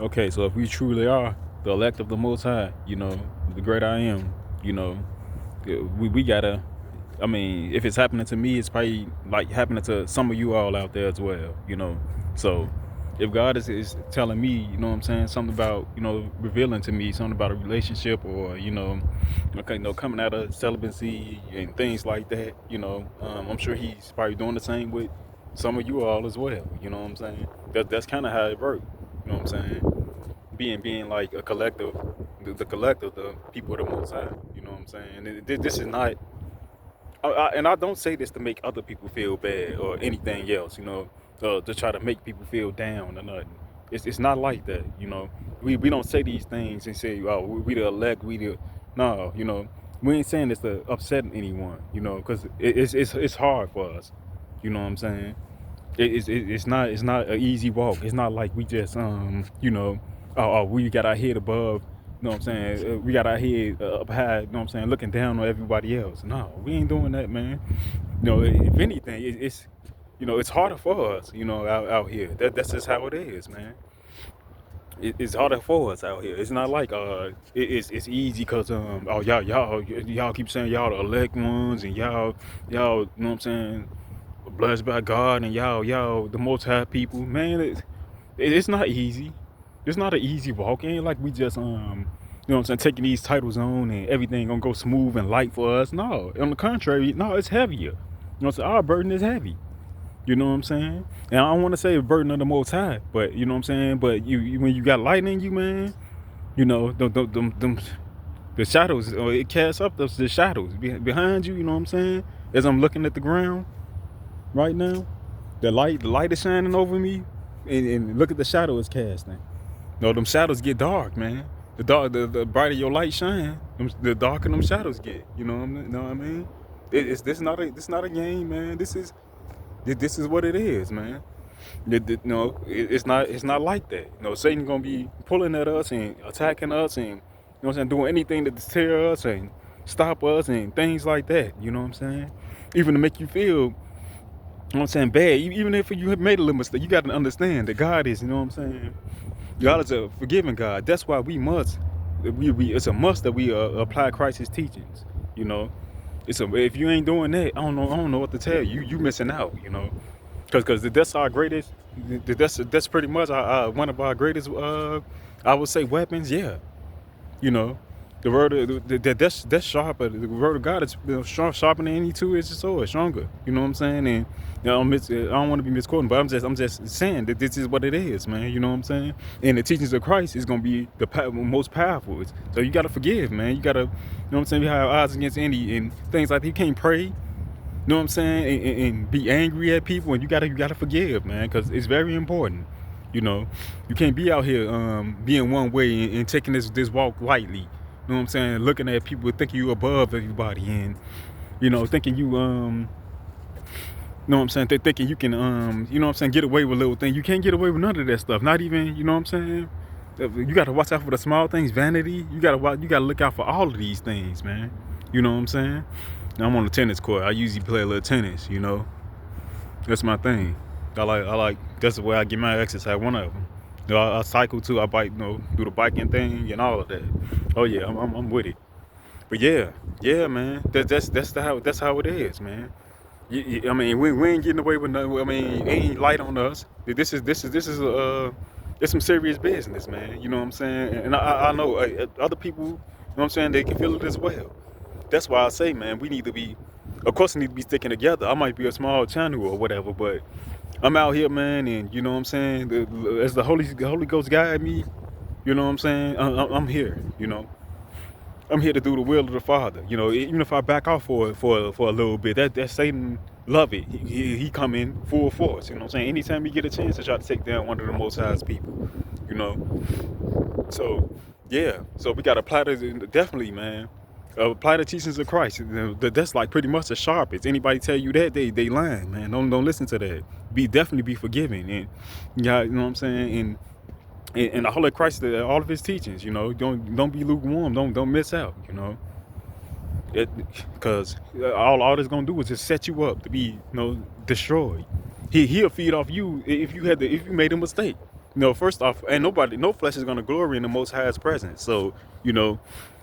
Okay, so if we truly are the elect of the Most High, the great I am, you know, we gotta. I mean, if it's happening to me, it's probably like happening to some of you all out there as well. So if God is telling me, what I'm saying, something about, revealing to me something about a relationship or, okay, coming out of celibacy and things like that, I'm sure he's probably doing the same with some of you all as well. You know what I'm saying? That's kind of how it works. You know what I'm saying? Being like a collective, the collective, the people of the Most High. You know what I'm saying? And this is not, and I don't say this to make other people feel bad or anything else, to try to make people feel down or nothing. It's not like that. We don't say these things and say, oh, we the elect, we the, no, we ain't saying this to upset anyone, because it's hard for us. You know what I'm saying? It's not an easy walk. It's not like we just we got our head above. You know what I'm saying? We got our head up high. You know what I'm saying? Looking down on everybody else. No, we ain't doing that, man. If anything, it's harder for us. Out here. That's just how it is, man. It's harder for us out here. It's not like it's easy because oh y'all keep saying y'all the elect ones and y'all you know what I'm saying, blessed by God and y'all the most high people, man. It's not easy. It's not an easy walk. It ain't like we just what I'm saying, taking these titles on and everything gonna go smooth and light for us. No, on the contrary, no, it's heavier. What I'm saying, our burden is heavy. You know what I'm saying? And I don't want to say a burden of the most high, but you know what I'm saying. But you when you got light in you, man, the shadows, it casts up the shadows behind you. You know what I'm saying? As I'm looking at the ground right now, the light is shining over me, and look at the shadow it's casting. No, them shadows get dark, man. The brighter your light shine, the darker them shadows get. Know what I mean? It's this not a game, man. This is what it is, man. No, it's not like that. Satan gonna be pulling at us and attacking us and what I'm saying, doing anything to deter us and stop us and things like that. You know what I'm saying? Even to make you feel, what I'm saying, bad. Even if you have made a little mistake, you got to understand that God is, you know what I'm saying? God is a forgiving God. That's why it's a must that we apply Christ's teachings. You know, if you ain't doing that, I don't know what to tell you. You missing out. Because that's our greatest. That's pretty much one of our greatest. I would say weapons. Yeah, you know, the word that's sharper. The word of God is sharper than any two-edged sword, stronger. You know what I'm saying? And I don't want to be misquoting, but I'm just saying that this is what it is, man. You know what I'm saying? And the teachings of Christ is gonna be the most powerful. So you gotta forgive, man. You gotta, what I'm saying? We have odds against any and things like that. You can't pray. You know what I'm saying? And be angry at people, and you gotta forgive, man, because it's very important. You can't be out here being one way and taking this walk lightly. You know what I'm saying? Looking at people thinking you above everybody and thinking you know what I'm saying? They're thinking you can you know what I'm saying, get away with little things. You can't get away with none of that stuff. Not even, you know what I'm saying? You got to watch out for the small things, vanity. You got to look out for all of these things, man. You know what I'm saying? Now, I'm on the tennis court. I usually play a little tennis. That's my thing. I like that's the way I get my exercise. One of them. I cycle too. I bike, do the biking thing and all of that. Oh yeah, I'm with it. But yeah, man. That's how it is, man. I mean, we ain't getting away with nothing. I mean, it ain't light on us. It's some serious business, man. You know what I'm saying? And I know other people. You know what I'm saying? They can feel it as well. That's why I say, man, we need to be, of course, we need to be sticking together. I might be a small channel or whatever, but I'm out here, man, and you know what I'm saying. As the Holy Ghost guide me, you know what I'm saying. I'm here. I'm here to do the will of the Father. Even if I back off for a little bit, that Satan love it. He come in full force. You know what I'm saying. Anytime he get a chance to try to take down one of the Most High's people, you know. So yeah, so we got to apply this definitely, man. Apply the teachings of Christ. That's like pretty much the sharpest. Anybody tell you that they lying, man. Don't listen to that. Definitely be forgiving and yeah, you know what I'm saying. And the Holy Christ, all of his teachings, don't be lukewarm. Don't miss out, because all that's gonna do is just set you up to be, destroyed. He'll feed off you if you made a mistake. First off, ain't nobody, no flesh is gonna glory in the Most High's presence. So, you know,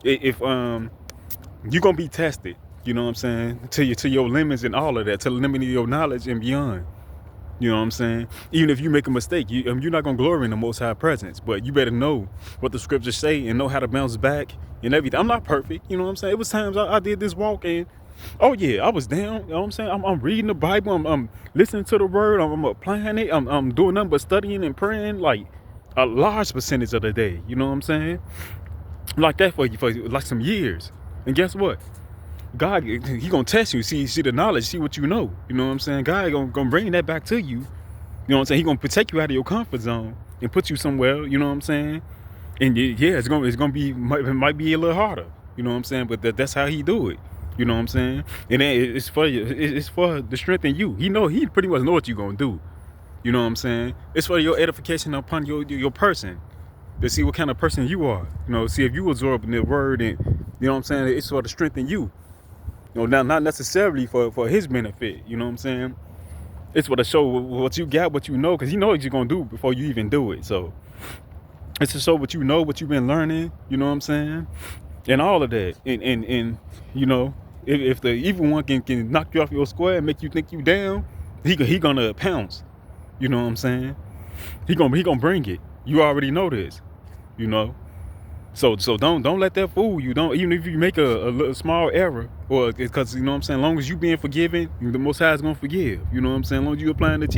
if you're gonna be tested, you know what I'm saying, to your limits and all of that, to the limit of your knowledge and beyond. You know what I'm saying? Even if you make a mistake, you're not gonna glory in the Most High presence, but you better know what the scriptures say and know how to bounce back and everything. I'm not perfect, you know what I'm saying? It was times I did this walk and, oh yeah, I was down. You know what I'm saying? I'm reading the Bible. I'm listening to the word. I'm applying it. I'm doing nothing but studying and praying like a large percentage of the day. You know what I'm saying? Like that for like some years. And guess what? God, he gonna test you, see the knowledge, see what you know. You know what I'm saying? God gonna bring that back to you. You know what I'm saying? He gonna protect you out of your comfort zone and put you somewhere. You know what I'm saying? And yeah, it's gonna be, it might be a little harder. You know what I'm saying? But that's how he do it. You know what I'm saying? And then it's for you. It's for the strength in you. He pretty much know what you gonna do. You know what I'm saying? It's for your edification upon your person, to see what kind of person you are. You know, see if you absorb the word, and you know what I'm saying. It's for the strength in you. You know, now not necessarily for his benefit. You know what I'm saying? It's for to show what you got, what you know, because he knows what you're gonna do before you even do it. So it's to show what you know, what you've been learning. You know what I'm saying? And all of that. And you know, if the evil one can knock you off your square and make you think you down, he gonna pounce. You know what I'm saying? He gonna bring it. You already know this. You know. So don't let that fool you. Don't, even if you make a little small error, or because, you know what I'm saying, as long as you being forgiven, the Most High is gonna forgive. You know what I'm saying? As long as you applying the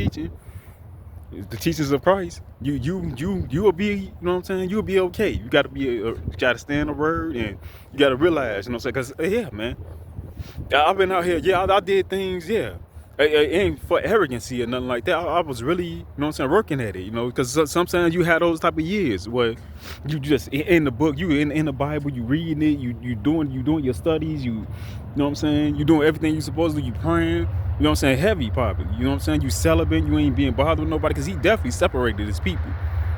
teachings of Christ, you will be, you know what I'm saying, you'll be okay. You gotta you gotta stand the word, and you gotta realize, you know what I'm saying, because yeah, man, I've been out here, yeah, I did things, yeah. Ain't for arrogancy or nothing like that. I was really, you know what I'm saying, working at it, you know, because sometimes you had those type of years where you just in the book, you in the Bible, you reading it, you doing your studies, you know what I'm saying, you doing everything you supposed to, you praying, you know what I'm saying, heavy probably, you know what I'm saying, you celibate, you ain't being bothered with nobody, because he definitely separated his people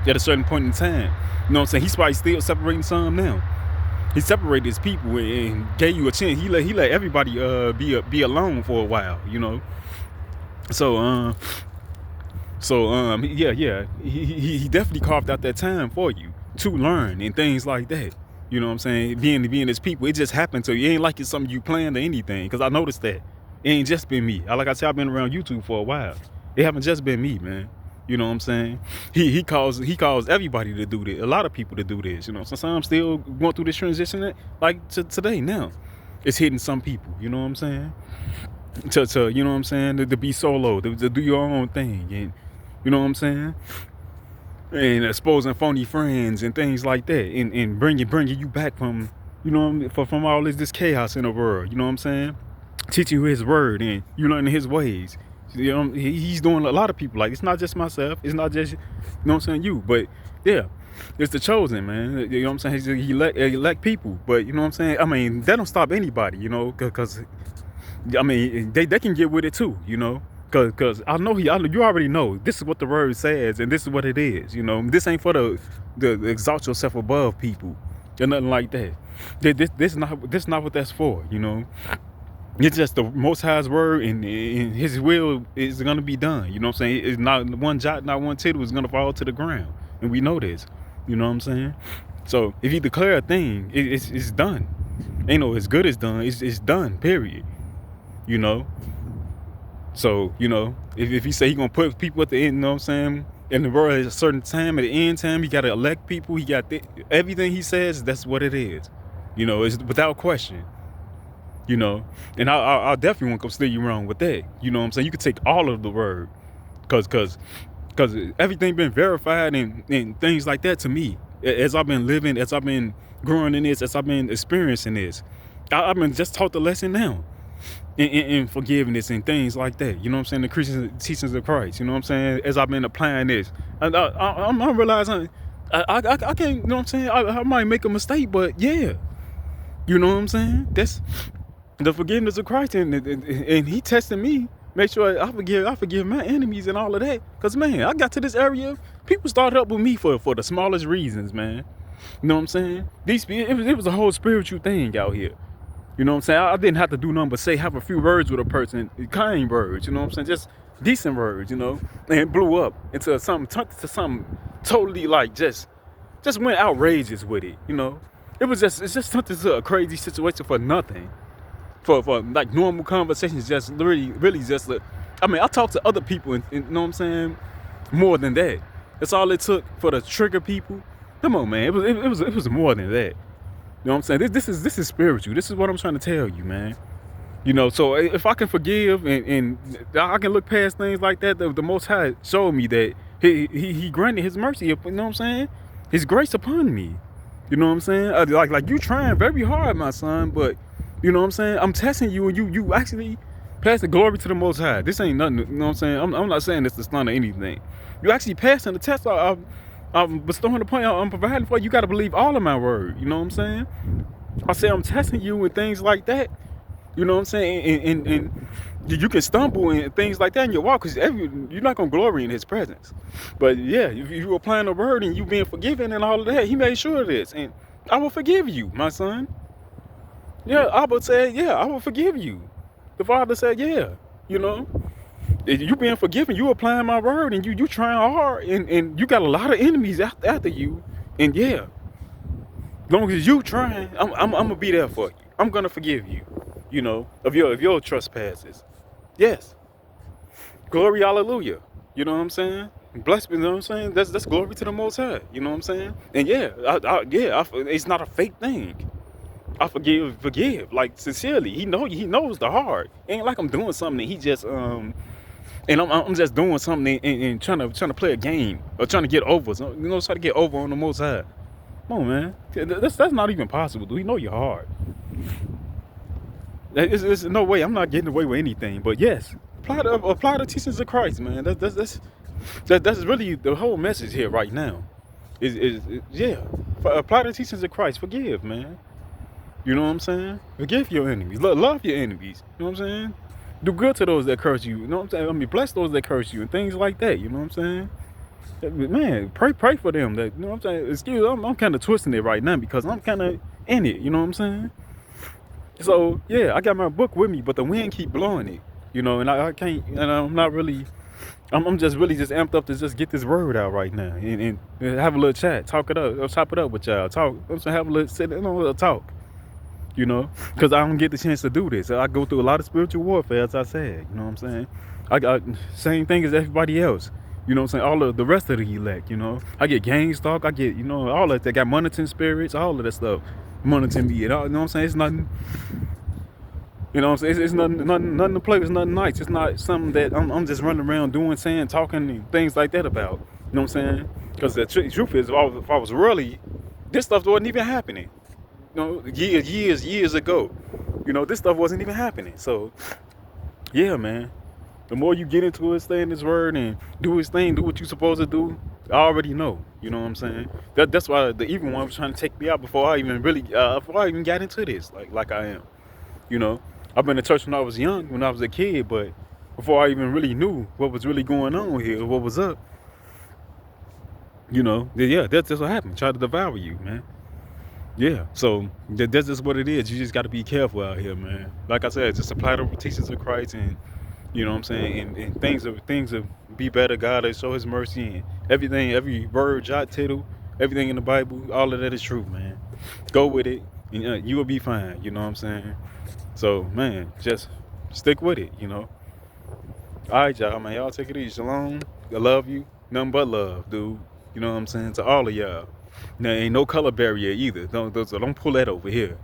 at a certain point in time. You know what I'm saying? He's probably still separating some now. He separated his people and gave you a chance. He let everybody be alone for a while, you know. So yeah, he definitely carved out that time for you to learn and things like that. You know what I'm saying? Being his people, it just happened to you. It ain't like it's something you planned or anything. Because I noticed that it ain't just been me. Like I said, I've been around YouTube for a while. It haven't just been me, man. You know what I'm saying? He calls everybody to do this. A lot of people to do this. You know, so I'm still going through this transition. Like today now, it's hitting some people. You know what I'm saying? To you know what I'm saying, to be solo, to do your own thing, and you know what I'm saying, and exposing phony friends and things like that, and bringing you back from, you know, from all this chaos in the world. You know what I'm saying? Teaching you his word, and you learning his ways. You know, he's doing a lot of people. Like, it's not just myself, it's not just, you know what I'm saying, you, but yeah, it's the chosen, man. You know what I'm saying? He elect people, but you know what I'm saying, I mean, that don't stop anybody, you know, because I mean, they can get with it too, you know, because I know you already know this is what the word says, and this is what it is, you know. This ain't for the exalt yourself above people or nothing like that. This not what that's for, you know. It's just the Most High's word, and his will is gonna be done. You know what I'm saying? It's not one jot, not one tittle is gonna fall to the ground, and we know this. You know what I'm saying? So if he declare a thing, it's done. Ain't no as good as done. It's done. Period. You know. So you know, if he say he gonna put people at the end, you know what I'm saying, in the world at a certain time, at the end time, he gotta elect people. He got everything he says. That's what it is. You know, it's without question. You know, and I definitely won't come steer you wrong with that. You know what I'm saying? You could take all of the word, cause everything been verified and things like that to me. As I've been living, as I've been growing in this, as I've been experiencing this, I've been just taught the lesson now. In forgiveness and things like that. You know what I'm saying? The Christian teachings of Christ. You know what I'm saying? As I've been applying this, I'm realizing I can't, you know what I'm saying? I might make a mistake, but yeah. You know what I'm saying? That's the forgiveness of Christ, and he tested me. Make sure I forgive my enemies and all of that. Cause man, I got to this area, people started up with me for the smallest reasons, man. You know what I'm saying? It was a whole spiritual thing out here. You know what I'm saying? I didn't have to do nothing but have a few words with a person, kind words. You know what I'm saying? Just decent words, and it blew up into something, turned to something totally like just went outrageous with it. It's just turned into a crazy situation for nothing. For like normal conversations, just really just like, I mean, I talk to other people and you know what I'm saying, more than that. That's all it took for the trigger people. Come on, man. It was more than that. You know what I'm saying? This is spiritual. This is what I'm trying to tell you, man. So if I can forgive and I can look past things like that, the Most High showed me that he granted His mercy. You know what I'm saying? His grace upon me. You know what I'm saying? Like you trying very hard, my son, but you know what I'm saying? I'm testing you, and you actually pass the glory to the Most High. This ain't nothing. You know what I'm saying? I'm not saying this to stun or anything. You actually passing the test. I'm bestowing the point. I'm providing for you. You got to believe all of my word. You know what I'm saying? I say I'm testing you and things like that. You know what I'm saying? And you can stumble and things like that in your walk, because you're not going to glory in His presence. But yeah, if you applying the word and you being forgiven and all of that, He made sure of this. And I will forgive you, my son. Yeah, Abba said, yeah, I will forgive you. The Father said, yeah, if you being forgiven, you applying my word, and you trying hard, and you got a lot of enemies after you. And yeah, as long as you trying, I'm gonna be there for you. I'm gonna forgive you, of your trespasses. Yes. Glory, hallelujah. You know what I'm saying? Bless me, you know what I'm saying? That's glory to the Most High. You know what I'm saying? And yeah, it's not a fake thing. I forgive, like sincerely. He knows the heart. Ain't like I'm doing something and he just and I'm just doing something and trying to play a game or trying to get over. So, try to get over on the Most High. Come on, man. That's not even possible. Do you know your heart? There's no way. I'm not getting away with anything. But yes, apply the teachings of Christ, man. That's really the whole message here right now. Yeah, apply the teachings of Christ. Forgive, man. You know what I'm saying? Forgive your enemies. Love your enemies. You know what I'm saying? Do good to those that curse you. You know what I'm saying? I mean, bless those that curse you and things like that. You know what I'm saying? Man, pray for them. That, you know what I'm saying? I'm kind of twisting it right now because I'm kind of in it. You know what I'm saying? So yeah, I got my book with me, but the wind keep blowing it. And I can't. And I'm not really. I'm just really just amped up to just get this word out right now and have a little chat, talk it up, chop it up with y'all. Talk. I'm saying have a little sit, a little talk. Because I don't get the chance to do this. I go through a lot of spiritual warfare, as I said. You know what I'm saying? I got same thing as everybody else. You know what I'm saying? All of the rest of the elect. I get gang stalk. I get all of that. Got monitoring spirits. All of that stuff monitoring me. You know what I'm saying? It's nothing. You know what I'm saying? It's nothing to play with. It's nothing nice. It's not something that I'm just running around doing, saying, talking, and things like that about. You know what I'm saying? Because the truth is, if I was really, this stuff wasn't even happening. Years ago. This stuff wasn't even happening. So, yeah, man. The more you get into it, stay in His word and do His thing, do what you're supposed to do, I already know. You know what I'm saying? That's why the evil one was trying to take me out before I even got into this, like I am. I've been in church when I was young, when I was a kid, but before I even really knew what was really going on here, what was up, yeah, that's what happened. Try to devour you, man. Yeah, so that's just what it is. You just got to be careful out here, man. Like I said, just apply the teachings of Christ, and you know what I'm saying, and things will be better. God will show His mercy, and everything, every word, jot, tittle, everything in the Bible, all of that is true, man. Go with it, and you will be fine. You know what I'm saying? So, man, just stick with it. All right, y'all, man. Y'all take it easy. Shalom. I love you. Nothing but love, dude. You know what I'm saying? To all of y'all. There ain't no color barrier either. Don't pull that over here.